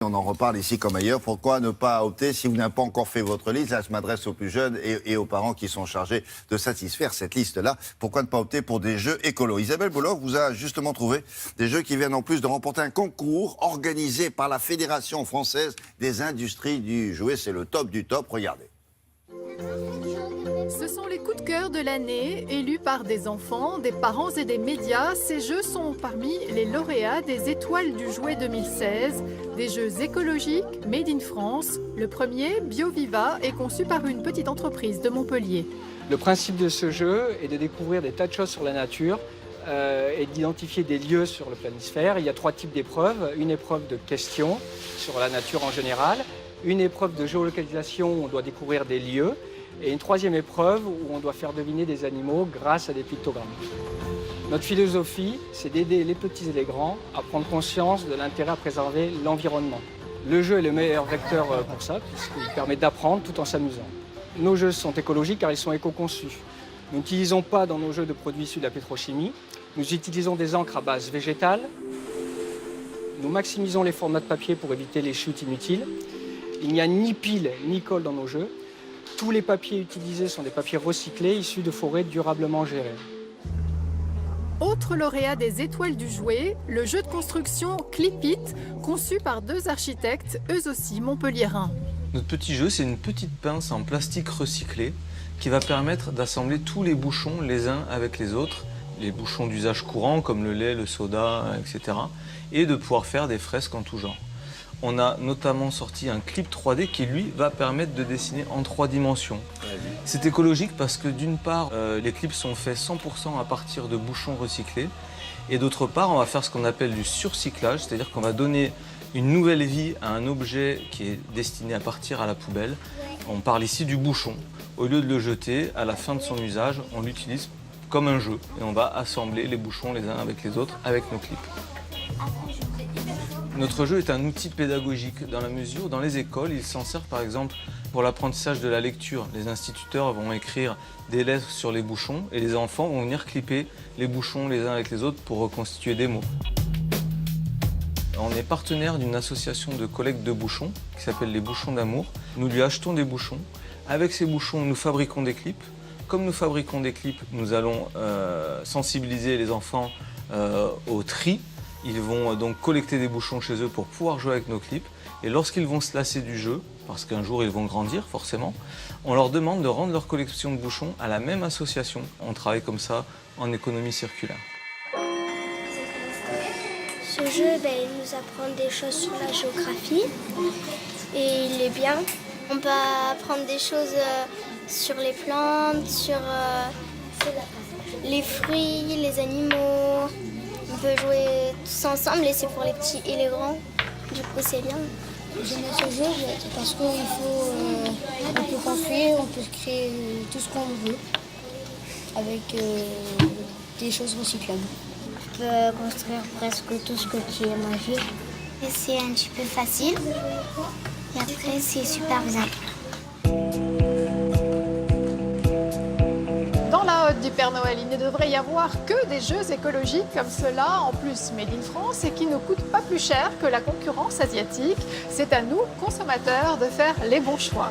On en reparle ici comme ailleurs. Pourquoi ne pas opter, si vous n'avez pas encore fait votre liste, là je m'adresse aux plus jeunes et aux parents qui sont chargés de satisfaire cette liste-là, pourquoi ne pas opter pour des jeux écolos? Isabelle Boulot vous a justement trouvé des jeux qui viennent en plus de remporter un concours organisé par la Fédération française des industries du jouet. C'est le top du top, regardez. Ce sont les coups de cœur de l'année, élus par des enfants, des parents et des médias. Ces jeux sont parmi les lauréats des Étoiles du Jouet 2016, des jeux écologiques made in France. Le premier, BioViva, est conçu par une petite entreprise de Montpellier. Le principe de ce jeu est de découvrir des tas de choses sur la nature et d'identifier des lieux sur le planisphère. Il y a 3 types d'épreuves. Une épreuve de questions sur la nature en général, une épreuve de géolocalisation où on doit découvrir des lieux, et une 3e épreuve où on doit faire deviner des animaux grâce à des pictogrammes. Notre philosophie, c'est d'aider les petits et les grands à prendre conscience de l'intérêt à préserver l'environnement. Le jeu est le meilleur vecteur pour ça, puisqu'il permet d'apprendre tout en s'amusant. Nos jeux sont écologiques car ils sont éco-conçus. Nous n'utilisons pas dans nos jeux de produits issus de la pétrochimie. Nous utilisons des encres à base végétale. Nous maximisons les formats de papier pour éviter les chutes inutiles. Il n'y a ni pile ni colle dans nos jeux. Tous les papiers utilisés sont des papiers recyclés issus de forêts durablement gérées. Autre lauréat des Étoiles du Jouet, le jeu de construction Clip-It, conçu par 2 architectes, eux aussi montpelliérains. Notre petit jeu, c'est une petite pince en plastique recyclé qui va permettre d'assembler tous les bouchons les uns avec les autres, les bouchons d'usage courant comme le lait, le soda, etc. et de pouvoir faire des fresques en tout genre. On a notamment sorti un clip 3D qui, lui, va permettre de dessiner en 3 dimensions. C'est écologique parce que, d'une part, les clips sont faits 100% à partir de bouchons recyclés. Et d'autre part, on va faire ce qu'on appelle du surcyclage, c'est-à-dire qu'on va donner une nouvelle vie à un objet qui est destiné à partir à la poubelle. On parle ici du bouchon. Au lieu de le jeter, à la fin de son usage, on l'utilise comme un jeu. Et on va assembler les bouchons les uns avec les autres avec nos clips. Notre jeu est un outil pédagogique dans la mesure où dans les écoles, il s'en sert par exemple pour l'apprentissage de la lecture. Les instituteurs vont écrire des lettres sur les bouchons et les enfants vont venir clipper les bouchons les uns avec les autres pour reconstituer des mots. On est partenaire d'une association de collecte de bouchons qui s'appelle les Bouchons d'Amour. Nous lui achetons des bouchons. Avec ces bouchons, nous fabriquons des clips. Comme nous fabriquons des clips, nous allons sensibiliser les enfants au tri. Ils vont donc collecter des bouchons chez eux pour pouvoir jouer avec nos clips. Et lorsqu'ils vont se lasser du jeu, parce qu'un jour ils vont grandir forcément, on leur demande de rendre leur collection de bouchons à la même association. On travaille comme ça en économie circulaire. Ce jeu, il nous apprend des choses sur la géographie et il est bien. On peut apprendre des choses sur les plantes, sur les fruits, les animaux. On peut jouer tous ensemble et c'est pour les petits et les grands. Du coup, c'est bien. J'aime ce jeu parce qu'on peut construire, on peut créer tout ce qu'on veut avec des choses recyclables. On peut construire presque tout ce qui est magique. C'est un petit peu facile et après, c'est super bien. Dans la hotte du Père Noël, il ne devrait y avoir que des jeux écologiques comme cela, en plus made in France, et qui ne coûtent pas plus cher que la concurrence asiatique. C'est à nous, consommateurs, de faire les bons choix.